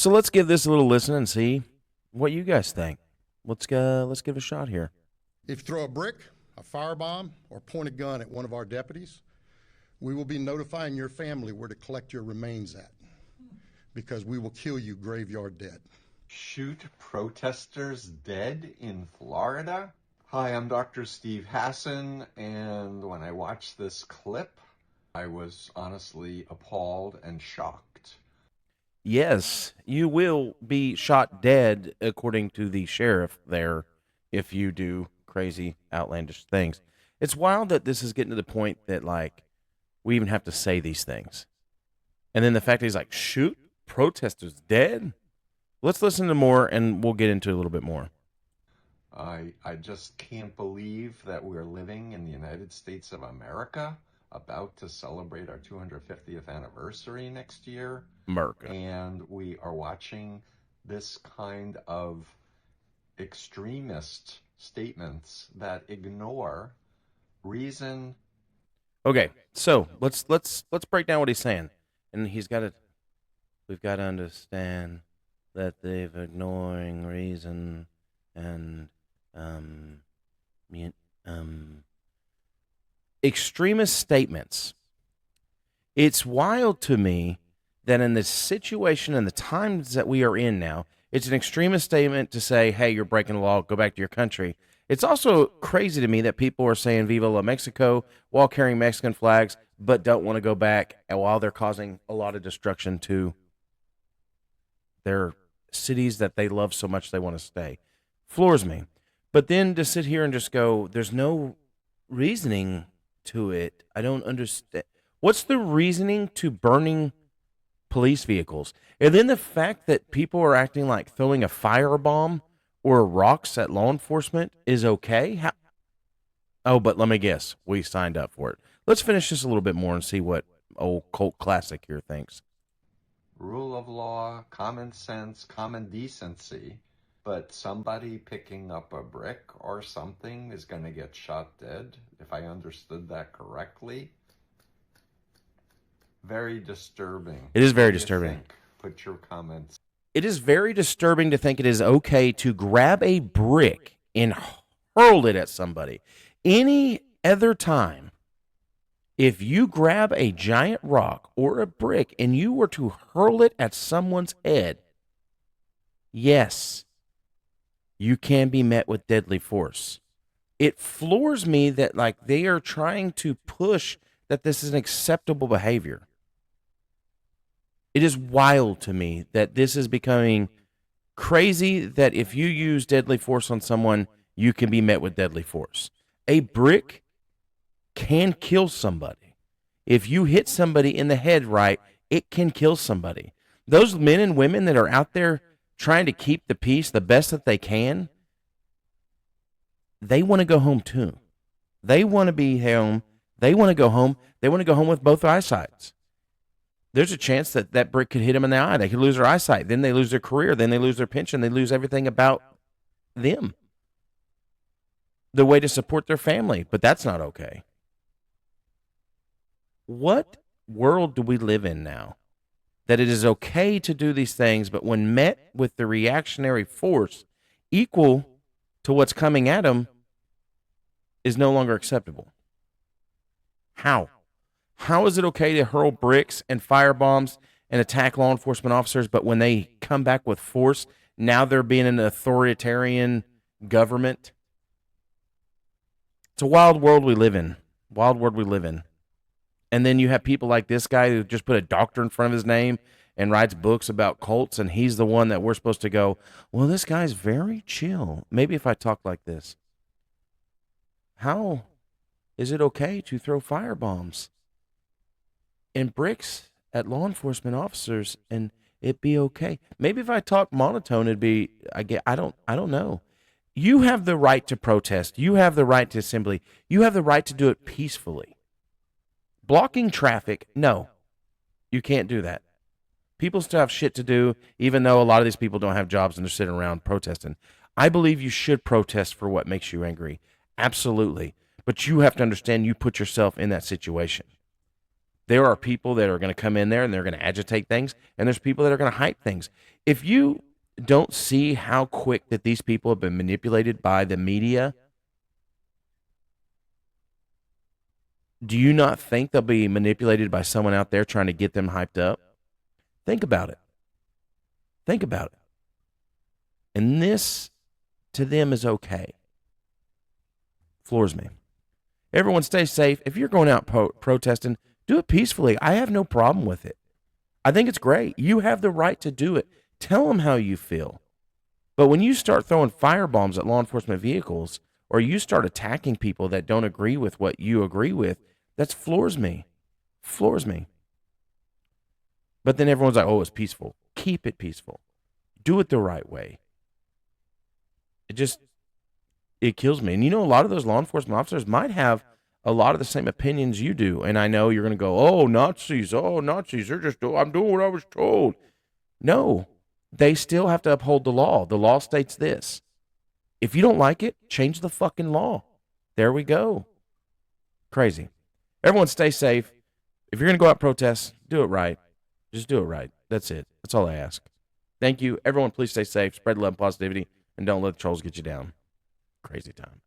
So let's give this a little listen and see what you guys think. Let's give it a shot here. If you throw a brick, a firebomb, or point a gun at one of our deputies, we will be notifying your family where to collect your remains at, because we will kill you graveyard dead. Shoot protesters dead in Florida? Hi, I'm Dr. Steve Hassan, and when I watched this clip, I was honestly appalled and shocked. Yes, you will be shot dead, according to the sheriff there, if you do crazy, outlandish things. It's wild that this is getting to the point that, like, we even have to say these things. And then the fact that he's like, shoot protesters dead? Let's listen to more, and we'll get into it a little bit more. I just can't believe that we're living in the United States of America, about to celebrate our 250th anniversary next year. America. And we are watching this kind of extremist statements that ignore reason. Okay, so let's break down what he's saying. And we've got to understand that they're ignoring reason and extremist statements. It's wild to me that in this situation and the times that we are in now, it's an extremist statement to say, hey, you're breaking the law, go back to your country. It's also crazy to me that people are saying Viva la Mexico while carrying Mexican flags, but don't want to go back, and while they're causing a lot of destruction to their cities that they love so much they want to stay. Floors me. But then to sit here and just go, there's no reasoning to it. I don't understand. What's the reasoning to burning police vehicles? And then the fact that people are acting like throwing a firebomb or rocks at law enforcement is okay? Oh, but let me guess. We signed up for it. Let's finish this a little bit more and see what old cult classic here thinks. Rule of law, common sense, common decency. But somebody picking up a brick or something is going to get shot dead, if I understood that correctly. Very disturbing. It is very disturbing. Put your comments. It is very disturbing to think it is okay to grab a brick and hurl it at somebody. Any other time, if you grab a giant rock or a brick and you were to hurl it at someone's head, yes, you can be met with deadly force. It floors me that, like, they are trying to push that this is an acceptable behavior. It is wild to me that this is becoming crazy, that if you use deadly force on someone, you can be met with deadly force. A brick can kill somebody. If you hit somebody in the head right, it can kill somebody. Those men and women that are out there trying to keep the peace the best that they can, they want to go home too. They want to be home. They want to go home. They want to go home with both eyesights. There's a chance that that brick could hit them in the eye. They could lose their eyesight. Then they lose their career. Then they lose their pension. They lose everything about them. The way to support their family. But that's not okay. What world do we live in now? That it is okay to do these things, but when met with the reactionary force equal to what's coming at them, is no longer acceptable. How? How is it okay to hurl bricks and firebombs and attack law enforcement officers, but when they come back with force, now they're being an authoritarian government? It's a wild world we live in. Wild world we live in. And then you have people like this guy who just put a doctor in front of his name and writes books about cults, and he's the one that we're supposed to go, well, this guy's very chill. Maybe if I talk like this. How is it okay to throw firebombs and bricks at law enforcement officers and it be okay? Maybe if I talk monotone, it'd be, I don't know. You have the right to protest. You have the right to assembly. You have the right to do it peacefully. Blocking traffic, no, you can't do that. People still have shit to do, even though a lot of these people don't have jobs and they're sitting around protesting. I believe you should protest for what makes you angry. Absolutely. But you have to understand you put yourself in that situation. There are people that are going to come in there and they're going to agitate things, and there's people that are going to hype things. If you don't see how quick that these people have been manipulated by the media, do you not think they'll be manipulated by someone out there trying to get them hyped up? Think about it. Think about it. And this, to them, is okay. Floors me. Everyone stay safe. If you're going out protesting, do it peacefully. I have no problem with it. I think it's great. You have the right to do it. Tell them how you feel. But when you start throwing firebombs at law enforcement vehicles, or you start attacking people that don't agree with what you agree with, that floors me. Floors me. But then everyone's like, oh, it's peaceful. Keep it peaceful. Do it the right way. It kills me. And a lot of those law enforcement officers might have a lot of the same opinions you do. And I know you're going to go, oh, Nazis, they're just, I'm doing what I was told. No, they still have to uphold the law. The law states this. If you don't like it, change the fucking law. There we go. Crazy. Everyone stay safe. If you're going to go out protest, do it right. Just do it right. That's it. That's all I ask. Thank you. Everyone, please stay safe. Spread love and positivity. And don't let the trolls get you down. Crazy time.